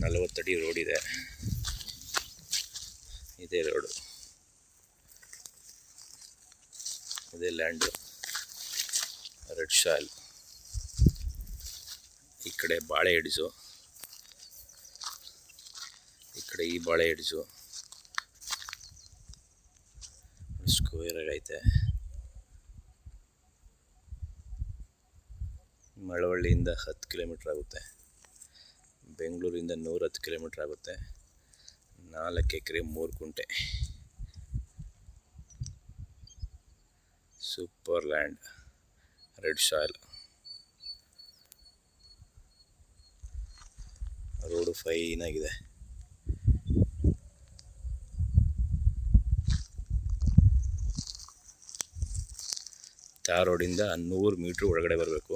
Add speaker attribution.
Speaker 1: 40 ಅಡಿ ರೋಡ್ ಇದೆ. ಇದೇ ರೋಡು, ಇದೇ ಲ್ಯಾಂಡು, ರೆಡ್ ಸಾಯಿಲ್. ಈ ಕಡೆ ಬಾಳೆ ಹಿಡಿಸು, ಈ ಕಡೆ ಈ ಬಾಳೆ ಹಿಡಿಸು ಸ್ಕ್ವೇರ್ ಆಗೈತೆ. ಮಳವಳ್ಳಿಯಿಂದ 10 ಕಿಲೋಮೀಟ್ರ್ ಆಗುತ್ತೆ, ಬೆಂಗಳೂರಿಂದ 110 ಕಿಲೋಮೀಟ್ರ್ ಆಗುತ್ತೆ. 4 ಎಕರೆ 3 ಗುಂಟೆ, super land, red soil. Road fine ಆಗಿದೆ. ತಾರ್ ರೋಡಿಂದ 100 ಮೀಟ್ರ್ ಒಳಗಡೆ ಬರಬೇಕು.